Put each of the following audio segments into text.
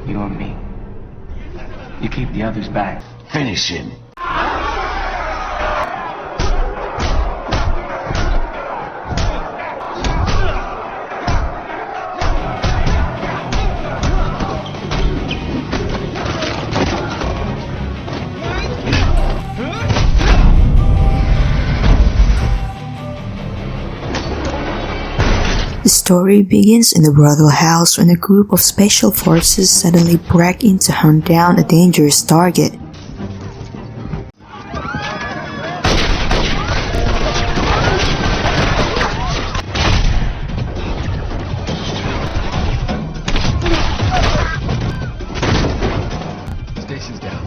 You and me. You keep the others back. Finish him. The story begins in the brothel house when a group of special forces suddenly break in to hunt down a dangerous target. Stacy's down.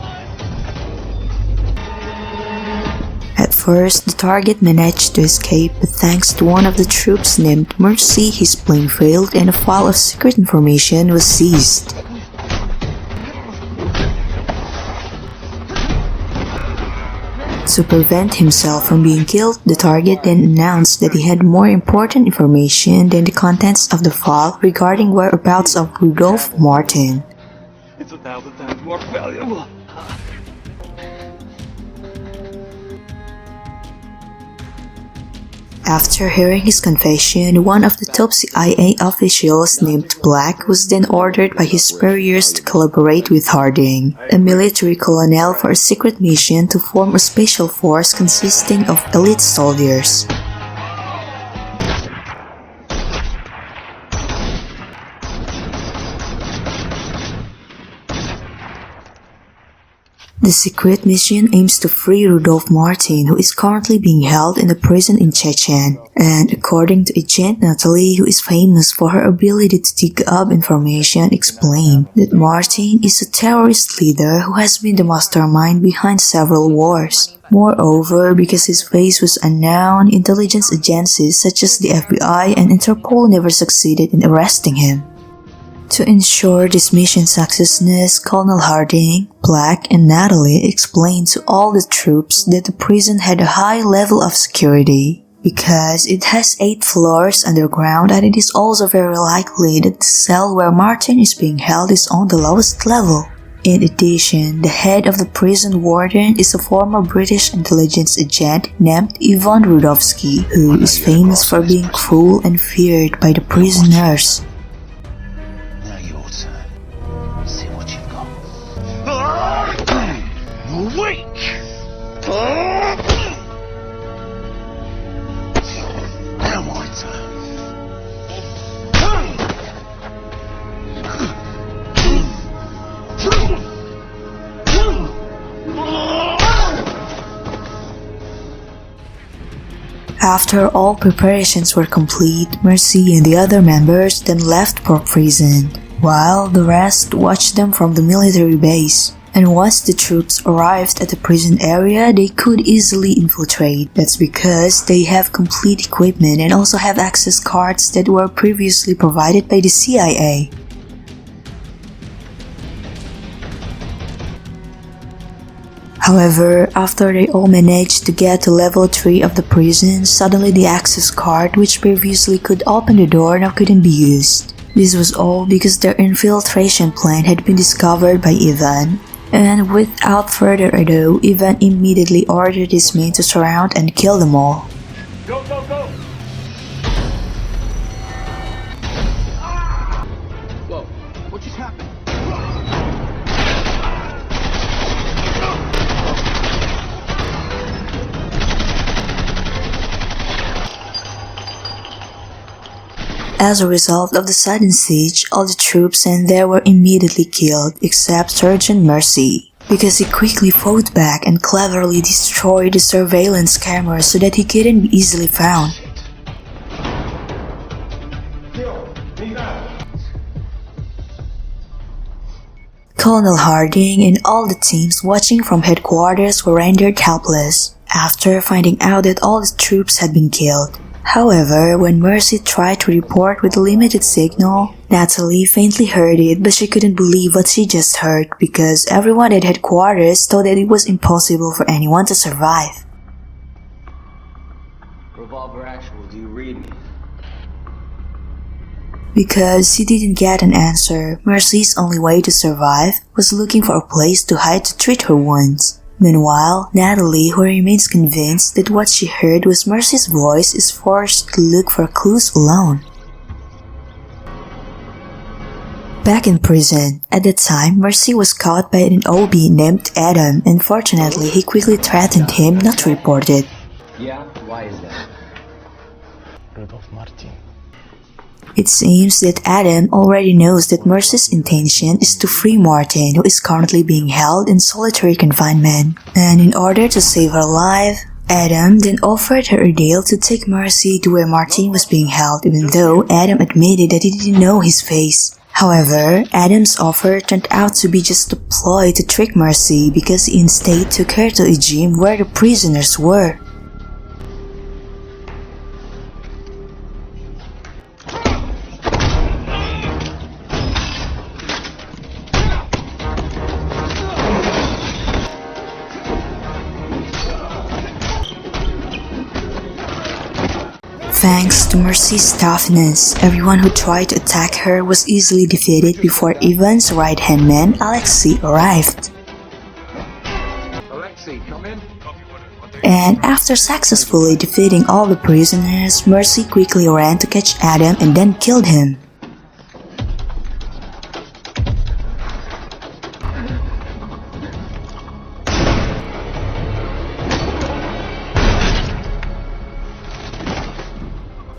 At first, the target managed to escape, but thanks to one of the troops named Mercy, his plane failed and a file of secret information was seized. To prevent himself from being killed, the target then announced that he had more important information than the contents of the file regarding whereabouts of Rudolph Martin. It's 1,000 times more valuable. After hearing his confession, one of the top CIA officials named Black was then ordered by his superiors to collaborate with Harding, a military colonel, for a secret mission to form a special force consisting of elite soldiers. The secret mission aims to free Rudolph Martin, who is currently being held in a prison in Chechen. And according to Agent Natalie, who is famous for her ability to dig up information, explained that Martin is a terrorist leader who has been the mastermind behind several wars. Moreover, because his face was unknown, intelligence agencies such as the FBI and Interpol never succeeded in arresting him. To ensure this mission's successness, Colonel Harding, Black, and Natalie explained to all the troops that the prison had a high level of security. Because it has 8 floors underground, and it is also very likely that the cell where Martin is being held is on the lowest level. In addition, the head of the prison warden is a former British intelligence agent named Ivan Rudovsky, who is famous for being cruel and feared by the prisoners. See what you've got. You're weak! Now my turn. After all preparations were complete, Mercy and the other members then left for prison, while the rest watched them from the military base. And once the troops arrived at the prison area, they could easily infiltrate. That's because they have complete equipment and also have access cards that were previously provided by the CIA. However, after they all managed to get to level 3 of the prison, suddenly the access card, which previously could open the door, now couldn't be used. This was all because their infiltration plan had been discovered by Ivan. And without further ado, Ivan immediately ordered his men to surround and kill them all. Go, go, go! Whoa, what just happened? As a result of the sudden siege, all the troops in there were immediately killed, except Sergeant Mercy, because he quickly fought back and cleverly destroyed the surveillance cameras so that he couldn't be easily found. Colonel Harding and all the teams watching from headquarters were rendered helpless after finding out that all the troops had been killed. However, when Mercy tried to report with a limited signal, Natalie faintly heard it, but she couldn't believe what she just heard because everyone at headquarters thought that it was impossible for anyone to survive. Revolver Actual, do you read me? Because he didn't get an answer, Mercy's only way to survive was looking for a place to hide to treat her wounds. Meanwhile, Natalie, who remains convinced that what she heard was Mercy's voice, is forced to look for clues alone. Back in prison, at the time, Mercy was caught by an OB named Adam, and fortunately he quickly threatened him not to report it. Yeah? Why is that? Rudolph Martin. It seems that Adam already knows that Mercy's intention is to free Martin, who is currently being held in solitary confinement. And in order to save her life, Adam then offered her a deal to take Mercy to where Martin was being held, even though Adam admitted that he didn't know his face. However, Adam's offer turned out to be just a ploy to trick Mercy because he instead took her to a gym where the prisoners were. Thanks to Mercy's toughness, everyone who tried to attack her was easily defeated before Ivan's right-hand man, Alexei, arrived. Alexei, come in. And after successfully defeating all the prisoners, Mercy quickly ran to catch Adam and then killed him.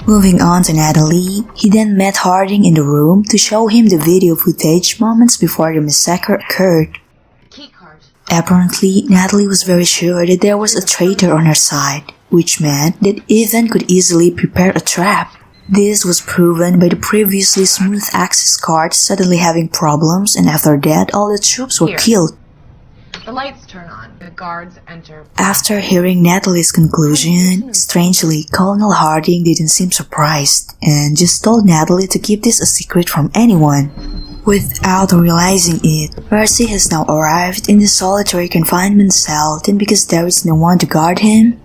Moving on to Natalie, he then met Harding in the room to show him the video footage moments before the massacre occurred. Apparently, Natalie was very sure that there was a traitor on her side, which meant that Ivan could easily prepare a trap. This was proven by the previously smooth Axis card suddenly having problems, and after that all the troops were killed. The lights turn on. The guards enter. After hearing Natalie's conclusion, strangely, Colonel Harding didn't seem surprised and just told Natalie to keep this a secret from anyone. Without realizing it, Mercy has now arrived in the solitary confinement cell, and because there is no one to guard him,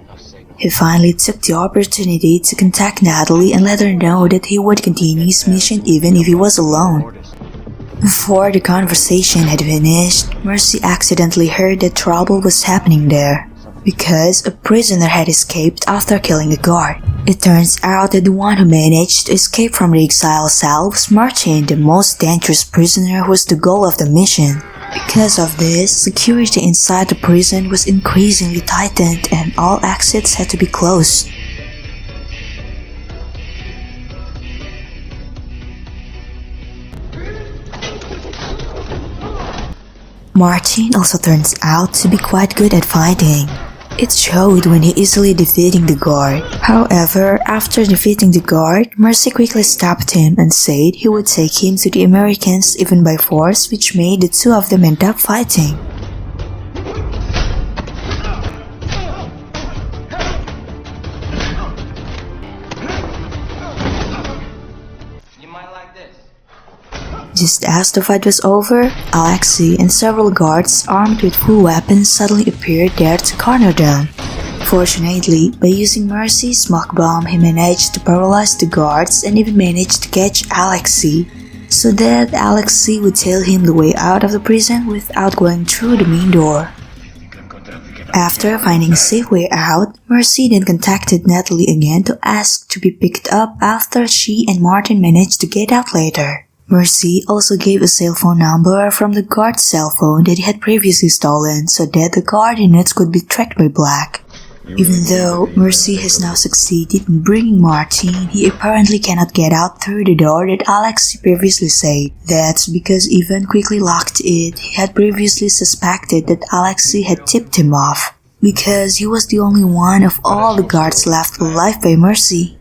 he finally took the opportunity to contact Natalie and let her know that he would continue his mission even if he was alone. Before the conversation had finished, Mercy accidentally heard that trouble was happening there, because a prisoner had escaped after killing a guard. It turns out that the one who managed to escape from the exile cell was Martin, the most dangerous prisoner who was the goal of the mission. Because of this, security inside the prison was increasingly tightened and all exits had to be closed. Martin also turns out to be quite good at fighting. It showed when he easily defeating the guard. However, after defeating the guard, Mercy quickly stopped him and said he would take him to the Americans even by force, which made the two of them end up fighting. Just as the fight was over, Alexei and several guards armed with full weapons suddenly appeared there to corner them. Fortunately, by using Mercy's smoke bomb, he managed to paralyze the guards and even managed to catch Alexei, so that Alexei would tell him the way out of the prison without going through the main door. After finding a safe way out, Mercy then contacted Natalie again to ask to be picked up after she and Martin managed to get out later. Mercy also gave a cell phone number from the guard's cell phone that he had previously stolen so that the guard units could be tracked by Black. Even though Mercy has now succeeded in bringing Martin, he apparently cannot get out through the door that Alexei previously said. That's because Ivan quickly locked it. He had previously suspected that Alexei had tipped him off, because he was the only one of all the guards left alive by Mercy.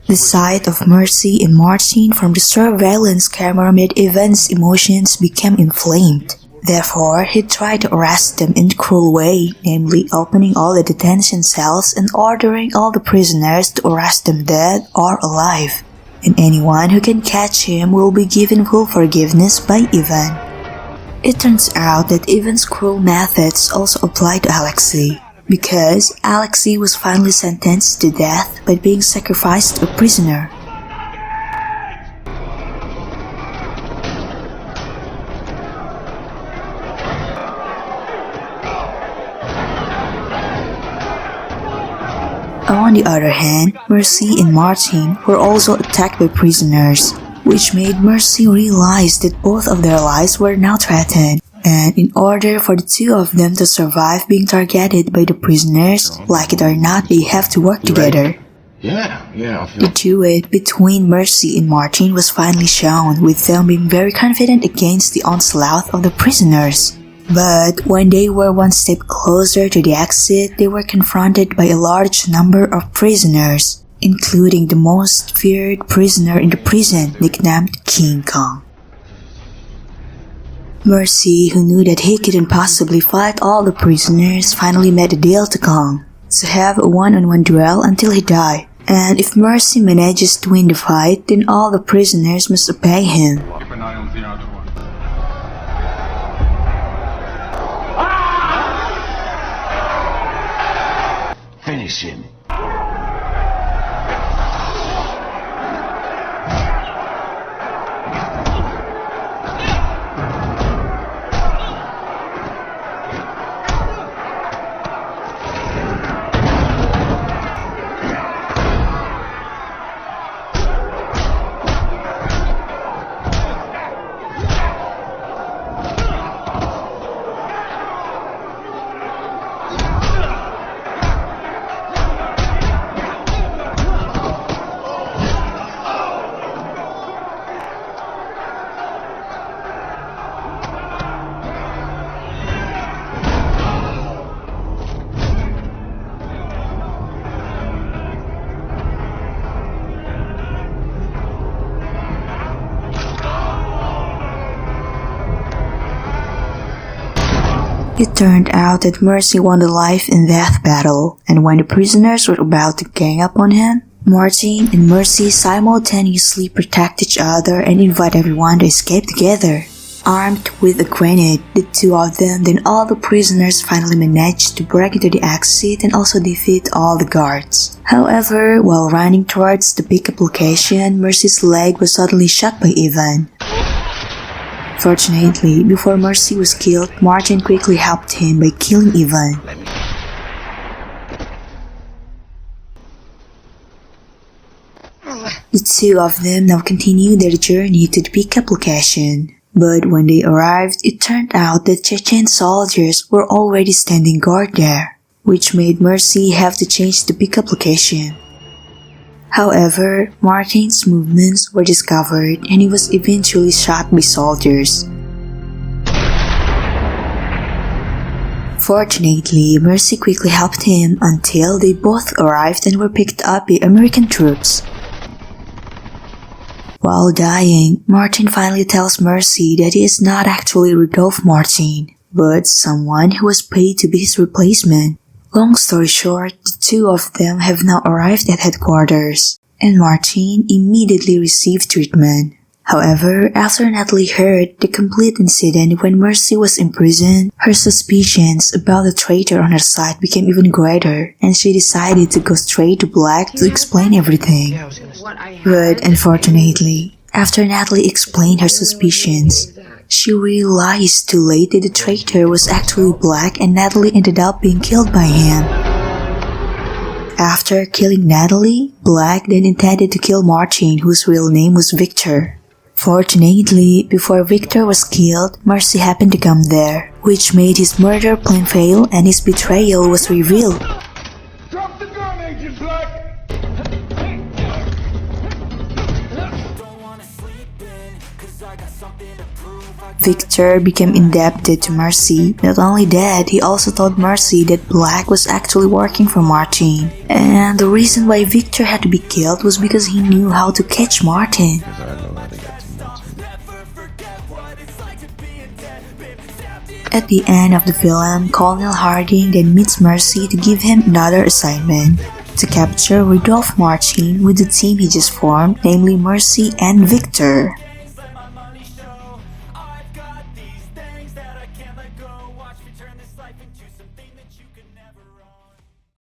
The sight of Mercy and Martin from the surveillance camera made Ivan's emotions become inflamed. Therefore, he tried to arrest them in a cruel way, namely opening all the detention cells and ordering all the prisoners to arrest them dead or alive. And anyone who can catch him will be given full forgiveness by Ivan. It turns out that Ivan's cruel methods also apply to Alexei, because Alexei was finally sentenced to death by being sacrificed to a prisoner. On the other hand, Mercy and Martin were also attacked by prisoners, which made Mercy realize that both of their lives were now threatened. And in order for the two of them to survive being targeted by the prisoners, like it or not, they have to work together. Yeah, I The duet between Mercy and Martin was finally shown, with them being very confident against the onslaught of the prisoners. But when they were one step closer to the exit, they were confronted by a large number of prisoners, including the most feared prisoner in the prison, nicknamed King Kong. Mercy, who knew that he couldn't possibly fight all the prisoners, finally made a deal to Kong to have a one-on-one duel until he died. And if Mercy manages to win the fight, then all the prisoners must obey him. Keep an eye on the other one. Finish him. It turned out that Mercy won the life and death battle, and when the prisoners were about to gang up on him, Martin and Mercy simultaneously protect each other and invite everyone to escape together. Armed with a grenade, the two of them, then all the prisoners finally managed to break into the exit and also defeat all the guards. However, while running towards the pickup location, Mercy's leg was suddenly shot by Ivan. Fortunately, before Mercy was killed, Martin quickly helped him by killing Ivan. The two of them now continued their journey to the pickup location. But when they arrived, it turned out that Chechen soldiers were already standing guard there, which made Mercy have to change the pickup location. However, Martin's movements were discovered and he was eventually shot by soldiers. Fortunately, Mercy quickly helped him until they both arrived and were picked up by American troops. While dying, Martin finally tells Mercy that he is not actually Rudolph Martin, but someone who was paid to be his replacement. Long story short, the two of them have now arrived at headquarters, and Martin immediately received treatment. However, after Natalie heard the complete incident when Mercy was imprisoned, her suspicions about the traitor on her side became even greater, and she decided to go straight to Black to explain everything. But unfortunately, after Natalie explained her suspicions, she realized too late that the traitor was actually Black and Natalie ended up being killed by him. After killing Natalie, Black then intended to kill Martin, whose real name was Victor. Fortunately, before Victor was killed, Mercy happened to come there, which made his murder plan fail and his betrayal was revealed. Drop the gun, Agent Black! Victor became indebted to Mercy. Not only that, he also told Mercy that Black was actually working for Martin. And the reason why Victor had to be killed was because he knew how to catch Martin. At the end of the film, Colonel Harding then meets Mercy to give him another assignment, to capture Rudolph Martin with the team he just formed, namely Mercy and Victor.